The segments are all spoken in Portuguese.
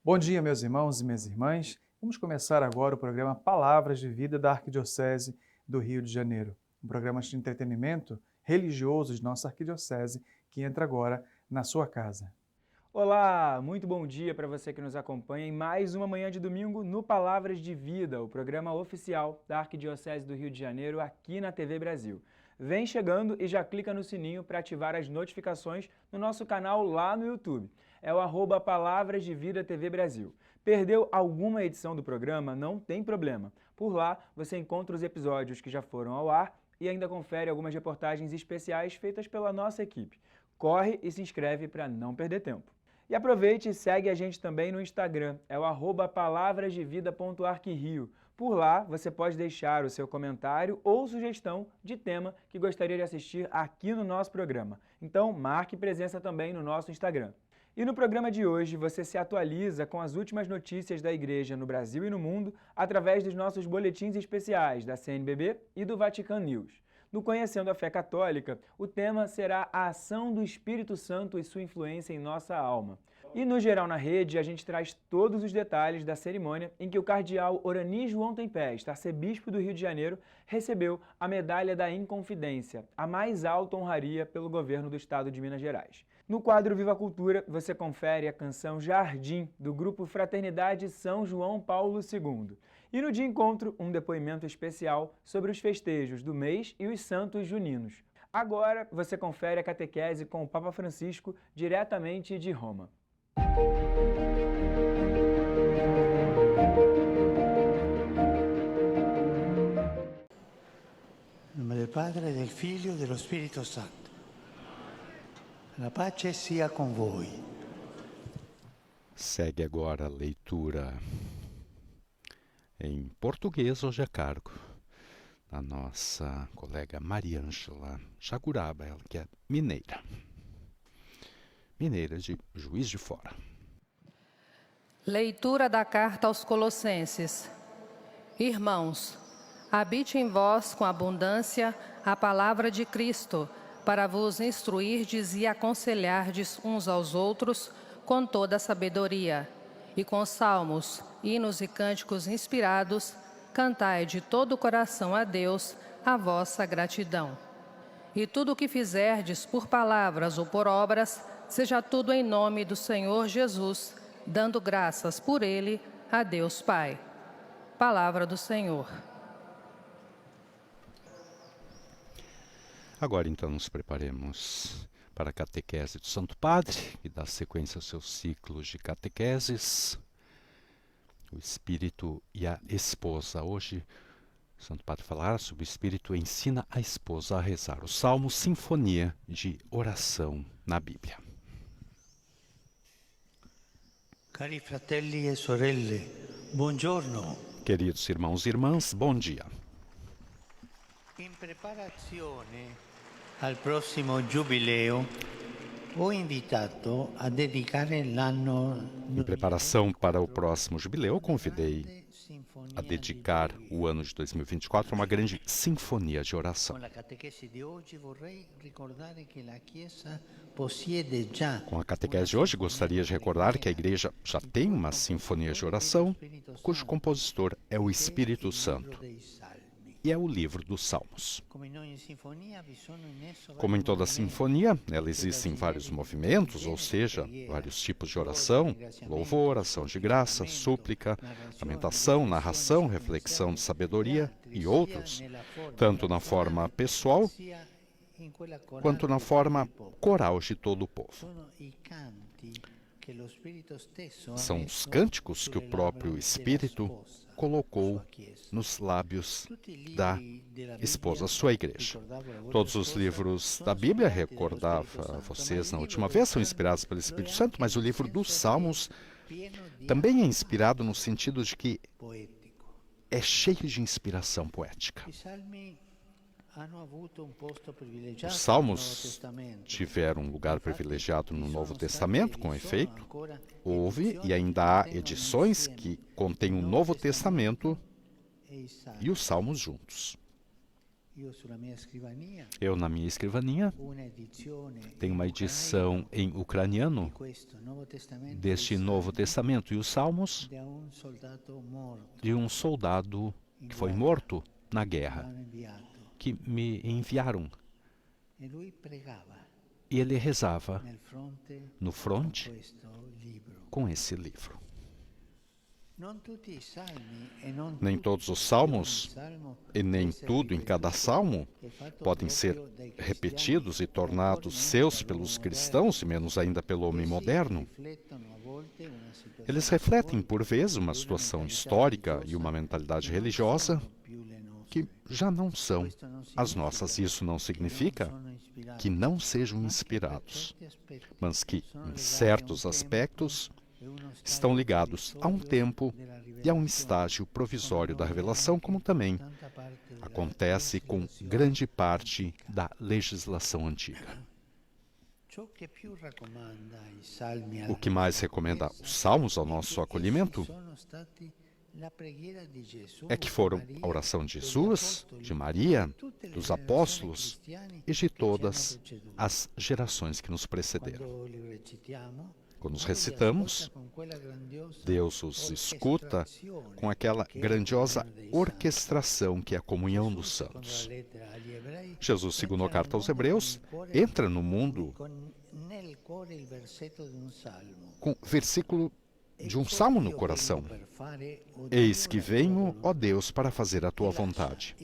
Bom dia, meus irmãos e minhas irmãs. Vamos começar agora o programa Palavras de Vida da Arquidiocese do Rio de Janeiro. Um programa de entretenimento religioso de nossa arquidiocese que entra agora na sua casa. Olá, muito bom dia para você que nos acompanha em mais uma manhã de domingo no Palavras de Vida, o programa oficial da Arquidiocese do Rio de Janeiro aqui na TV Brasil. Vem chegando e já clica no sininho para ativar as notificações no nosso canal lá no YouTube. É o @Palavras de Vida TV Brasil. Perdeu alguma edição do programa? Não tem problema. Por lá você encontra os episódios que já foram ao ar e ainda confere algumas reportagens especiais feitas pela nossa equipe. Corre e se inscreve para não perder tempo. E aproveite e segue a gente também no Instagram, é o @palavrasdevida.arquirio. Por lá você pode deixar o seu comentário ou sugestão de tema que gostaria de assistir aqui no nosso programa. Então marque presença também no nosso Instagram. E no programa de hoje você se atualiza com as últimas notícias da Igreja no Brasil e no mundo através dos nossos boletins especiais da CNBB e do Vatican News. No Conhecendo a Fé Católica, o tema será a ação do Espírito Santo e sua influência em nossa alma. E no Geral na Rede, a gente traz todos os detalhes da cerimônia em que o cardeal Orani João Tempesta, arcebispo do Rio de Janeiro, recebeu a Medalha da Inconfidência, a mais alta honraria pelo governo do estado de Minas Gerais. No quadro Viva a Cultura, você confere a canção Jardim, do grupo Fraternidade São João Paulo II. E no Dia Encontro, um depoimento especial sobre os festejos do mês e os santos juninos. Agora, você confere a catequese com o Papa Francisco, diretamente de Roma. Em nome do Padre, del Figlio e dello Spirito Santo. La pace sia com voi. Segue agora a leitura em português, hoje a cargo da nossa colega Mariângela Jaguraba, ela que é mineira de Juiz de Fora. Leitura da carta aos Colossenses. Irmãos, habite em vós com abundância a palavra de Cristo, para vos instruirdes e aconselhardes uns aos outros com toda a sabedoria. E com salmos, hinos e cânticos inspirados, cantai de todo o coração a Deus a vossa gratidão. E tudo o que fizerdes por palavras ou por obras, seja tudo em nome do Senhor Jesus, dando graças por Ele a Deus Pai. Palavra do Senhor. Agora então nos preparemos para a catequese do Santo Padre, que dá sequência aos seus ciclos de catequeses. O Espírito e a Esposa. Hoje o Santo Padre falará sobre o Espírito ensina a esposa a rezar. O Salmo Sinfonia de Oração na Bíblia. Cari fratelli e sorelle, buongiorno. Queridos irmãos e irmãs, bom dia. In preparazione al prossimo giubileo, ho invitato a dedicare l'anno. Em preparação para o próximo jubileu, convidei a dedicar o ano de 2024 a uma grande sinfonia de oração. Com a catequese de hoje, gostaria de recordar que a Igreja já tem uma sinfonia de oração, cujo compositor é o Espírito Santo, e é o livro dos Salmos. Como em toda sinfonia, ela existe em vários movimentos, ou seja, vários tipos de oração: louvor, ação de graça, súplica, lamentação, narração, reflexão de sabedoria e outros, tanto na forma pessoal quanto na forma coral de todo o povo. São os cânticos que o próprio Espírito colocou nos lábios da esposa, sua igreja. Todos os livros da Bíblia, recordava a vocês na última vez, são inspirados pelo Espírito Santo, mas o livro dos Salmos também é inspirado no sentido de que é cheio de inspiração poética. Os Salmos tiveram um lugar privilegiado no Novo Testamento, com efeito. Houve e ainda há edições que contêm o Novo Testamento e os Salmos juntos. Eu, na minha escrivaninha, tenho uma edição em ucraniano deste Novo Testamento e os Salmos de um soldado que foi morto na guerra, que me enviaram. E ele rezava no fronte com esse livro. Nem todos os salmos, e nem tudo em cada salmo, podem ser repetidos e tornados seus pelos cristãos, e menos ainda pelo homem moderno. Eles refletem, por vezes, uma situação histórica e uma mentalidade religiosa que já não são as nossas. Isso não significa que não sejam inspirados, mas que, em certos aspectos, estão ligados a um tempo e a um estágio provisório da revelação, como também acontece com grande parte da legislação antiga. O que mais recomenda os salmos ao nosso acolhimento é que foram a oração de Jesus, de Maria, dos apóstolos e de todas as gerações que nos precederam. Quando os recitamos, Deus os escuta com aquela grandiosa orquestração que é a comunhão dos santos. Jesus, segundo a carta aos Hebreus, entra no mundo com o versículo de um salmo no coração. Eis que venho, ó Deus, para fazer a tua vontade.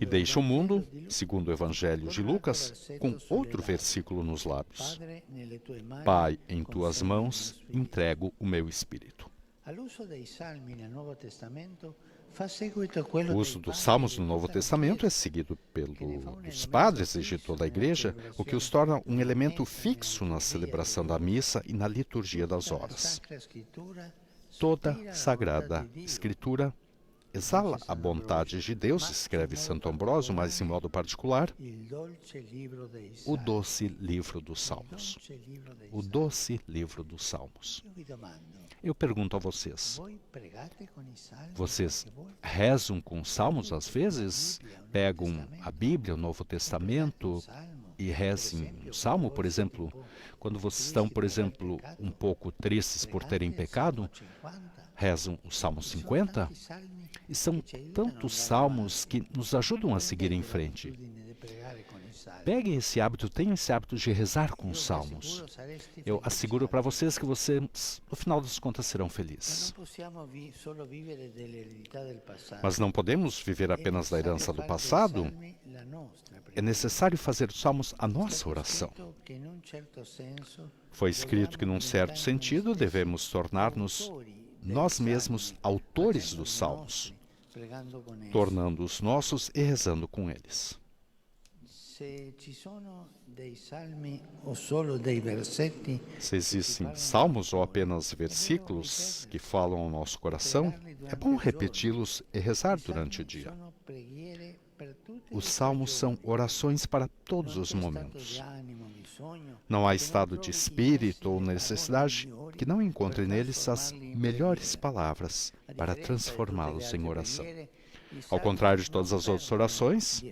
E deixa o mundo, segundo o Evangelho de Lucas, com outro versículo nos lábios. Pai, em tuas mãos entrego o meu espírito. O uso dos salmos no Novo Testamento é seguido pelos padres de toda a Igreja, o que os torna um elemento fixo na celebração da missa e na liturgia das horas. Toda Sagrada Escritura exala a bondade de Deus, escreve Santo Ambrósio, mas em modo particular, o doce livro dos Salmos. O doce livro dos Salmos. Eu pergunto a vocês, vocês rezam com os salmos às vezes? Pegam a Bíblia, o Novo Testamento e rezem um salmo, por exemplo? Quando vocês estão, por exemplo, um pouco tristes por terem pecado, rezam o Salmo 50? E são tantos salmos que nos ajudam a seguir em frente. Peguem esse hábito, tenham esse hábito de rezar com os salmos. Eu asseguro para vocês que vocês, no final das contas, serão felizes. Mas não podemos viver apenas da herança do passado. É necessário fazer os salmos a nossa oração. Foi escrito que, num certo sentido, devemos tornar-nos nós mesmos autores dos salmos, tornando-os nossos e rezando com eles. Se existem salmos ou apenas versículos que falam ao nosso coração, é bom repeti-los e rezar durante o dia. Os salmos são orações para todos os momentos. Não há estado de espírito ou necessidade que não encontre neles as melhores palavras para transformá-los em oração. Ao contrário de todas as outras orações,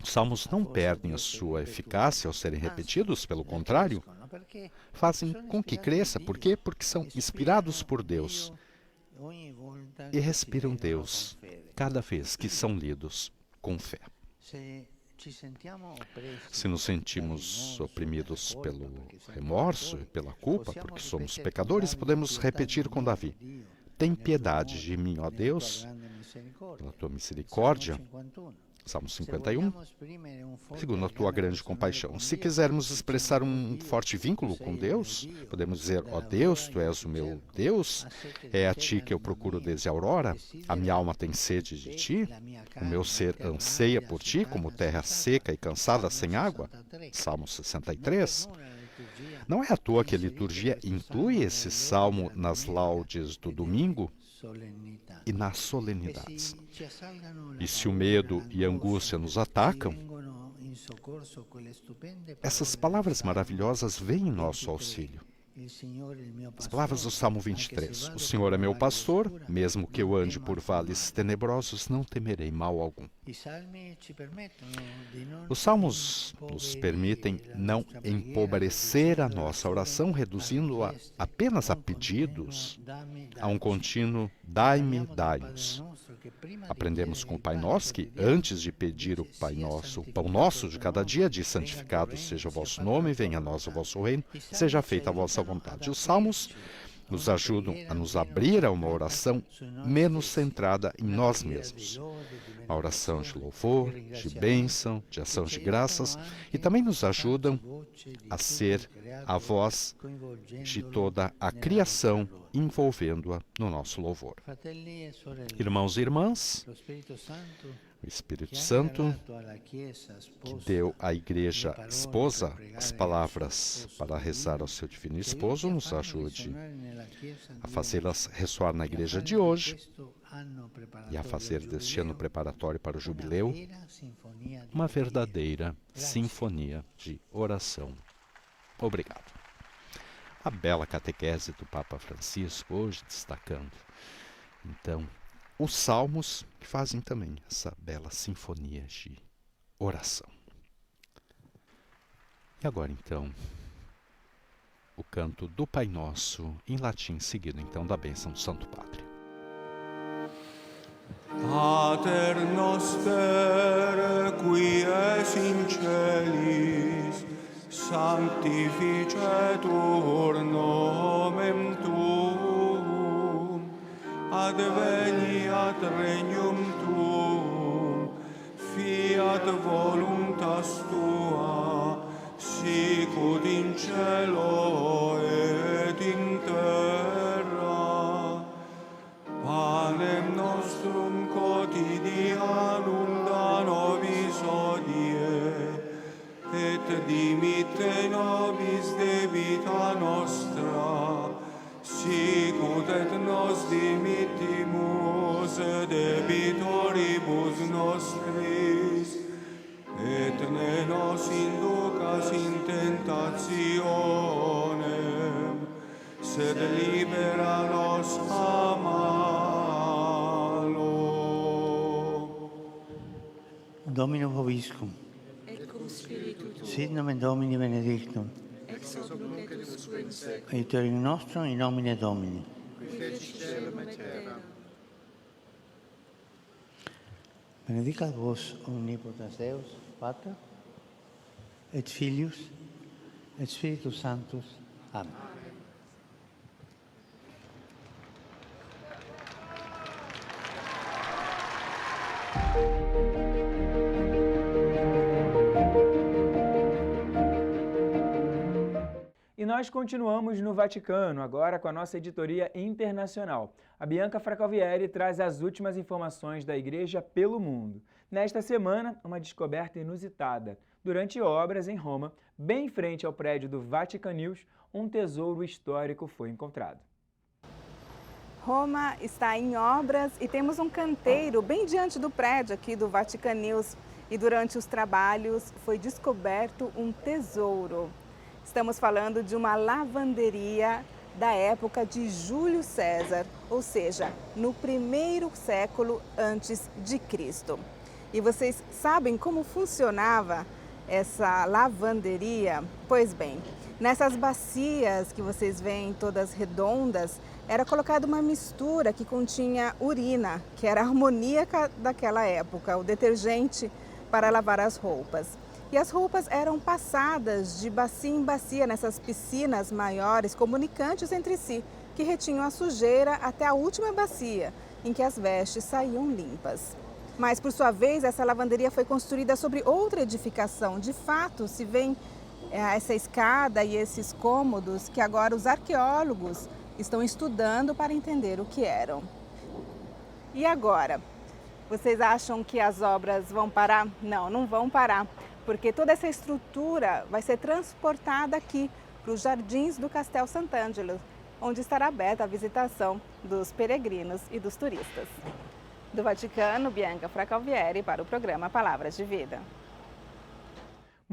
os salmos não perdem a sua eficácia ao serem repetidos, pelo contrário, fazem com que cresça. Por quê? Porque são inspirados por Deus e respiram Deus cada vez que são lidos com fé. Se nos sentimos oprimidos pelo remorso e pela culpa, porque somos pecadores, podemos repetir com Davi: tem piedade de mim, ó Deus, pela tua misericórdia. Salmo 51, segundo a tua grande compaixão. Se quisermos expressar um forte vínculo com Deus, podemos dizer: ó Deus, tu és o meu Deus, é a ti que eu procuro desde a aurora, a minha alma tem sede de ti, o meu ser anseia por ti, como terra seca e cansada sem água. Salmo 63. Não é à toa que a liturgia inclui esse salmo nas laudes do domingo e nas solenidades. E se o medo e a angústia nos atacam, essas palavras maravilhosas vêm em nosso auxílio As palavras do Salmo 23. O Senhor é meu pastor, mesmo que eu ande por vales tenebrosos, não temerei mal algum. Os salmos nos permitem não empobrecer a nossa oração, reduzindo-a apenas a pedidos, a um contínuo dai-me, dai-nos. Aprendemos com o Pai Nosso que, antes de pedir o Pai Nosso, o pão nosso de cada dia, diz: santificado seja o vosso nome, venha a nós o vosso reino, seja feita a vossa vontade. Os salmos nos ajudam a nos abrir a uma oração menos centrada em nós mesmos. A oração de louvor, de bênção, de ação de graças, e também nos ajudam a ser a voz de toda a criação, envolvendo-a no nosso louvor. Irmãos e irmãs, o Espírito Santo, que deu à Igreja esposa as palavras para rezar ao seu divino esposo, nos ajude a fazê-las ressoar na Igreja de hoje e a fazer deste ano preparatório para o jubileu uma verdadeira sinfonia de oração. Obrigado. A bela catequese do Papa Francisco, hoje destacando, então, os salmos que fazem também essa bela sinfonia de oração. E agora, então, o canto do Pai Nosso em latim, seguido, então, da bênção do Santo Padre. Pater noster, qui es in celis, sanctificetur nomen tuum, adveniat regnum tuum, fiat voluntas tua, sicut in cielo et in terra. Panem nostrum quotidianum da nobis hodie, et dimitte nobis debita nostra, sicut et nos dimittimus debitoribus nostris, et ne nos inducas in tentationem, sed libera nos a malo. Domino vobiscum. Sit nomen Domini benedictum. Ex hoc nunc et usque in seculum. Aiuterium nostrum in nomine Domini. Qui feci caelum et terra. Benedicat vos omnipotens Deus, Pater, et Filius, et Spiritus Sanctus. Amen. E nós continuamos no Vaticano, agora com a nossa editoria internacional. A Bianca Fracalvieri traz as últimas informações da Igreja pelo mundo. Nesta semana, uma descoberta inusitada. Durante obras em Roma, bem em frente ao prédio do Vatican News, um tesouro histórico foi encontrado. Roma está em obras e temos um canteiro bem diante do prédio aqui do Vatican News. E durante os trabalhos foi descoberto um tesouro. Estamos falando de uma lavanderia da época de Júlio César, ou seja, no 1º século antes de Cristo. E vocês sabem como funcionava essa lavanderia? Pois bem, nessas bacias que vocês veem todas redondas, era colocada uma mistura que continha urina, que era a amoníaca daquela época, o detergente para lavar as roupas. E as roupas eram passadas de bacia em bacia nessas piscinas maiores, comunicantes entre si, que retinham a sujeira até a última bacia, em que as vestes saíam limpas. Mas, por sua vez, essa lavanderia foi construída sobre outra edificação. De fato, se vê essa escada e esses cômodos que agora os arqueólogos estão estudando para entender o que eram. E agora? Vocês acham que as obras vão parar? Não, não vão parar, porque toda essa estrutura vai ser transportada aqui para os jardins do Castel Sant'Angelo, onde estará aberta a visitação dos peregrinos e dos turistas. Do Vaticano, Bianca Fracalvieri para o programa Palavras de Vida.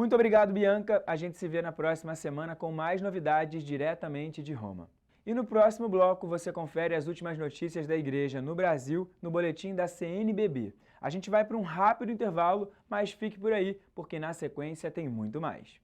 Muito obrigado, Bianca. A gente se vê na próxima semana com mais novidades diretamente de Roma. E no próximo bloco você confere as últimas notícias da Igreja no Brasil no boletim da CNBB. A gente vai para um rápido intervalo, mas fique por aí, porque na sequência tem muito mais.